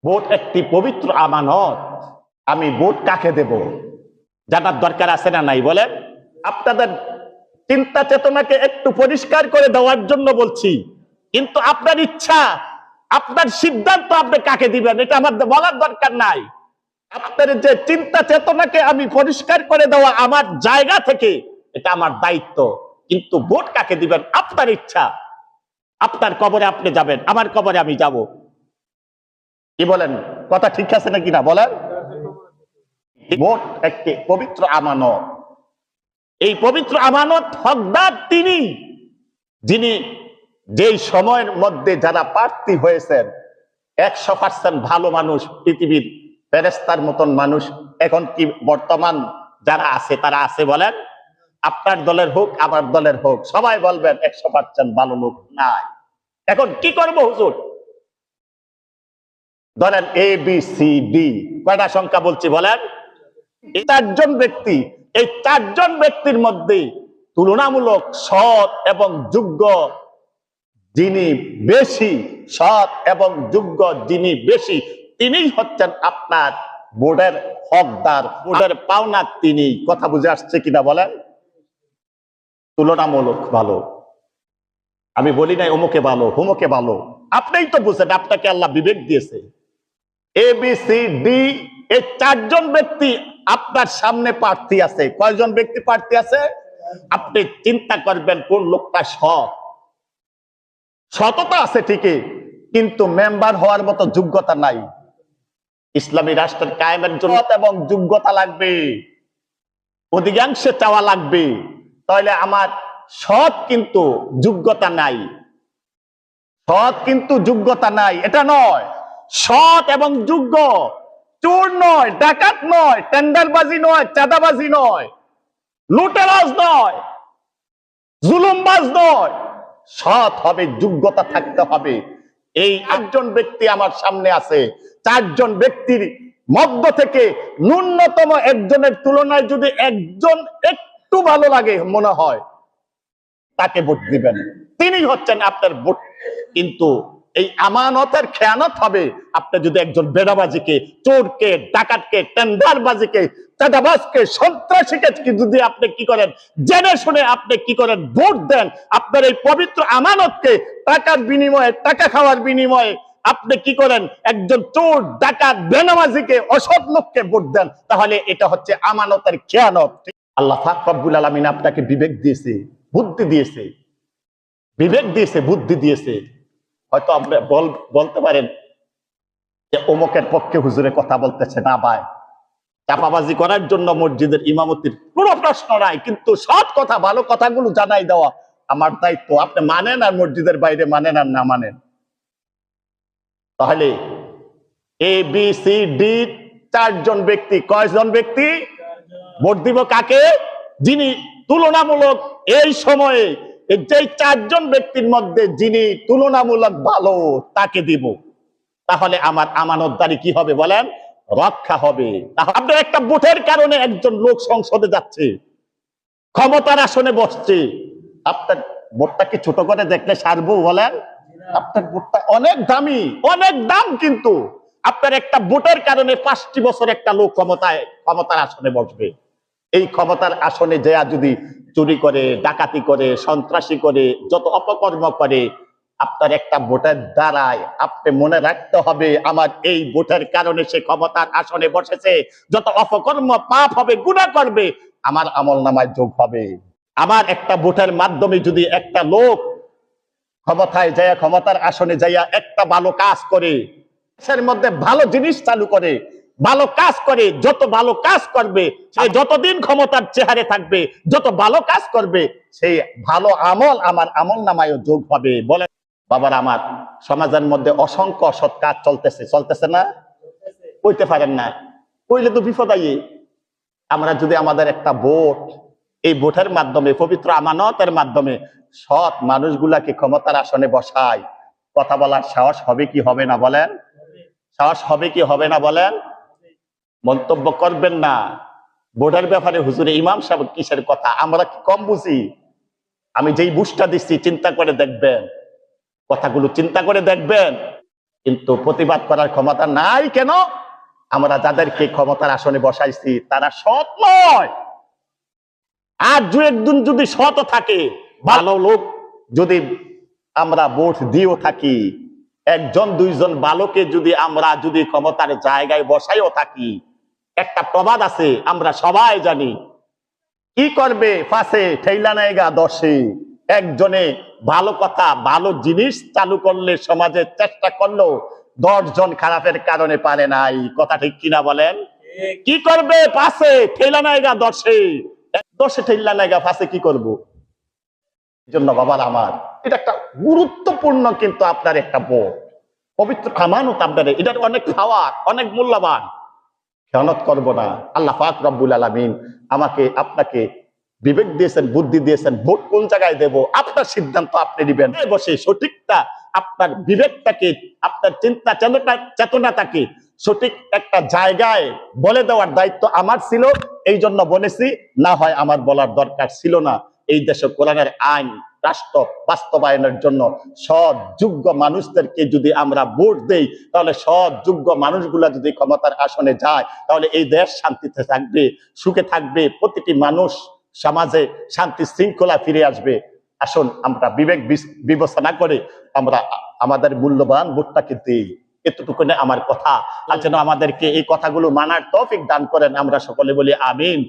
Vote একটি পবিত্র আমানত। আমি ভোট কাকে দেব জানার দরকার আছে না নাই বলেন? আপনাদের চিন্তা চেতনাকে একটু পরিষ্কার করে দেওয়ার জন্য বলছি, কিন্তু আপনার ইচ্ছা, আপনার সিদ্ধান্ত আপনি কাকে দিবেন এটা আমার বলার দরকার নাই। আপনার যে চিন্তা চেতনাকে আমি পরিষ্কার করে দেওয়া আমার জায়গা থেকে, এটা আমার দায়িত্ব। কিন্তু ভোট কাকে দিবেন আপনার ইচ্ছা। আপনার কবরে আপনি যাবেন, আমার কবরে আমি যাব। কি বলেন? কথা ঠিক আছে নাকি না বলেন? ভোট একটি পবিত্র আমানত। এই পবিত্র আমানত হকদার তিনি, যিনি যেই সময়ের মধ্যে যারা প্রার্থী হয়েছেন 100% ভালো মানুষ, পৃথিবীর ফেরেশতার মতন মানুষ এখন কি বর্তমান যারা আছে তারা আছে বলেন? আপনার দলের হোক আমার দলের হোক, সবাই বলবেন 100% ভালো লোক নাই। এখন কি করবো হুজুর? ধরেন এ বি সি ডি, কয়টা সংখ্যা বলছি বলেন? এই 4 জন ব্যক্তি, এই 4 জন ব্যক্তির মধ্যে তুলনামূলক সৎ এবং যোগ্য যিনি বেশি, সৎ এবং যোগ্য যিনি বেশি, তিনি হচ্ছেন আপনার ভোটের হকদার, ভোটের পাওনা তিনি। কথা বুঝে আসছে কিনা বলেন? তুলনামূলক ভালো। আমি বলি নাই অমুকে ভালো হুমুকে ভালো, আপনিই তো বুঝেন, আপনাকে আল্লাহ বিবেক দিয়েছে। এ বি সি ডি, এই 4 জন ব্যক্তি আপনার সামনে প্রার্থী আছে। কয়জন ব্যক্তি প্রার্থী আছে? আপনি চিন্তা করবেন কোন লোকটা সৎ। সততা আছে ঠিকই, কিন্তু মেম্বার হওয়ার মতো যোগ্যতা নাই। ইসলামী রাষ্ট্রের কায়েমের জন্য এবং যোগ্যতা লাগবে, অধিকাংশে চাওয়া লাগবে। তাহলে আমার সৎ কিন্তু যোগ্যতা নাই, সৎ কিন্তু যোগ্যতা নাই, এটা নয়। সৎ এবং যোগ্য, চোর নয়, ডাকাত নয়, টেন্ডারবাজি নয়, চাঁদাবাজি নয়, লুটেরাজ নয়, জুলুমবাজ নয়। সৎ হবে, যোগ্যতা থাকতে হবে। এই 8 জন ব্যক্তি আমার সামনে আছে। 4 জন ব্যক্তির মধ্য থেকে ন্যূনতম একজনের তুলনায় যদি একজন একটু ভালো লাগে মনে হয়, তাকে ভোট দিবেন। তিনি হচ্ছেন আপনার ভোট। কিন্তু এই আমানতের খেয়ানত হবে আপনি যদি একজন বেড়াবাজিকে, চোরকে, ডাকাতকে, টেন্ডারবাজিকে, চাঁদাবাজকে, সন্ত্রাসীকে যদি আপনি কি করেন, জেনে শুনে আপনি কি করেন ভোট দেন, আপনার এই পবিত্র আমানতকে টাকার বিনিময়ে, টাকা খাওয়ার বিনিময়ে আপনি কি করেন একজন চোর, ডাকাত, বেনামাজিকে, অসৎ লোককে ভোট দেন, তাহলে এটা হচ্ছে আমানতের খেয়ানত। আল্লাহ পাক রব্বুল আলামিন আপনাকে বিবেক দিয়েছে, বুদ্ধি দিয়েছে, বিবেক দিয়েছে, বুদ্ধি দিয়েছে। হয়তো আপনি বলতে পারেন যে অমুকের পক্ষে হুজুরে কথা বলতেছে না ভাই, চাপাবাজি করার জন্য মসজিদের ইমামতির কোনো প্রশ্ন নাই, কিন্তু সৎ কথা, ভালো কথাগুলো জানাই দেওয়া আমার দায়িত্ব। আপনি মানেন আর মসজিদের বাইরে মানেন আর না মানেন। তাহলে এ বি সি ডি 4 জন ব্যক্তি, কয়জন ব্যক্তি? ভোট দিব কাকে? যিনি তুলনামূলক এই সময়ে যে 4 জন ব্যক্তির মধ্যে যিনি তুলনামূলক ভালো, তাকে দিব। তাহলে আমার আমানতদারি কি হবে বলেন? রক্ষা হবে। আপনার একটা ভোটের কারণে একজন লোক সংসদে যাচ্ছে, ক্ষমতার আসনে বসছে, আপনার ভোটটা কি ছোট করে দেখলে সারবো বলেন? আপনার ভোটটা অনেক দামি, অনেক দাম। কিন্তু আপনার একটা ভোটের কারণে 5টি বছর একটা লোক ক্ষমতার আসনে বসবে। এই ক্ষমতার আসনে যেয়া যদি চুরি করে, ডাকাতি করে, সন্ত্রাসী করে, যত অপকর্ম করে, আপনার একটা ভোটের দ্বারায় আপনি মনে রাখতে হবে আমার এই ভোটের কারণে সে ক্ষমতার আসনে বসেছে। যত অপকর্ম, পাপ হবে, গুনাহ করবে, আমার আমলনামায় যোগ হবে। আমার একটা ভোটের মাধ্যমে যদি একটা লোক ক্ষমতায় যাইয়া, ক্ষমতার আসনে যাইয়া একটা ভালো কাজ করে, দেশের মধ্যে ভালো জিনিস চালু করে, ভালো কাজ করে, যত ভালো কাজ করবে সে যতদিন ক্ষমতার চেহারে থাকবে, যত ভালো কাজ করবে সেই ভালো আমল আমার আমল নামায় যোগ হবে। বলে বাবার, আমার সমাজের মধ্যে অসংখ্য অসৎ কাজ চলতেছে না? কইতে পারেন না, কইলে তো বিপদ আই। আমরা যদি আমাদের একটা ভোট, এই ভোটের মাধ্যমে, পবিত্র আমানতের মাধ্যমে সৎ মানুষগুলাকে ক্ষমতার আসনে বসাই, কথা বলার সাহস হবে কি হবে না বলেন? সাহস হবে কি হবে না বলেন? মন্তব্য করবেন না ভোটের ব্যাপারে। হুজুরে ইমাম সাহেব কিসের কথা, আমরা কি কম বুঝি? আমি যেই বুঝটা দিচ্ছি চিন্তা করে দেখবেন, কথাগুলো চিন্তা করে দেখবেন। কিন্তু প্রতিবাদ করার ক্ষমতা নাই কেন? আমরা যাদেরকে ক্ষমতার আসনে বসাইছি তারা সৎ নয়। আর দু একজন যদি সৎ থাকে, ভালো লোক যদি আমরা ভোট দিয়েও থাকি, একজন দুইজন ভালোকে যদি আমরা যদি ক্ষমতার জায়গায় বসাইও থাকি, একটা প্রবাদ আছে আমরা সবাই জানি, কি করবে পাশে ঠেলা নাইগা দশে। একজনে ভালো কথা ভালো জিনিস চালু করলে সমাজে চেষ্টা করলো, 10 জন খারাপের কারণে পারে নাই। কথা ঠিক কিনা বলেন? কি করবে পাশে ঠেলা নাইগা দশে, দশে ঠেলা নাইগা পাশে কি করব? জন্য বাবার আমার এটা একটা গুরুত্বপূর্ণ, কিন্তু আপনার একটা ভোট পবিত্র আমানত, আপনার এটার অনেক খাওয়ার অনেক মূল্যবান। খেয়ানত করবো না। আল্লাহ পাক রব্বুল আলামিন আমাকে আপনাকে বিবেক দিয়েছেন, বুদ্ধি দিয়েছেন, ভোট কোন জায়গায় দেব আপনার সিদ্ধান্ত আপনি দিবেন। বসে সঠিকটা আপনার বিবেকটাকে, আপনার চিন্তা চেতনাটাকে সঠিক একটা জায়গায় বলে দেওয়ার দায়িত্ব আমার ছিল। এই জন্য বলেছি, না হয় আমার বলার দরকার ছিল না। এই দেশে কোরআনের আইন রাষ্ট্র বাস্তবায়নের জন্য সৎ যোগ্য মানুষদেরকে যদি আমরা ভোট দেই, তাহলে সৎ যোগ্য মানুষগুলা যদি ক্ষমতার আসনে যায়, তাহলে এই দেশ শান্তিতে থাকবে, সুখে থাকবে, প্রতিটি মানুষ সমাজে শান্তি শৃঙ্খলা ফিরে আসবে। আসুন আমরা বিবেক বিবেচনা করে আমরা আমাদের মূল্যবান ভোটটাকে দিই। এতটুকু আমার কথা। আর যেন আমাদেরকে এই কথাগুলো মানার তৌফিক দান করেন। আমরা সকলে বলি আমিন।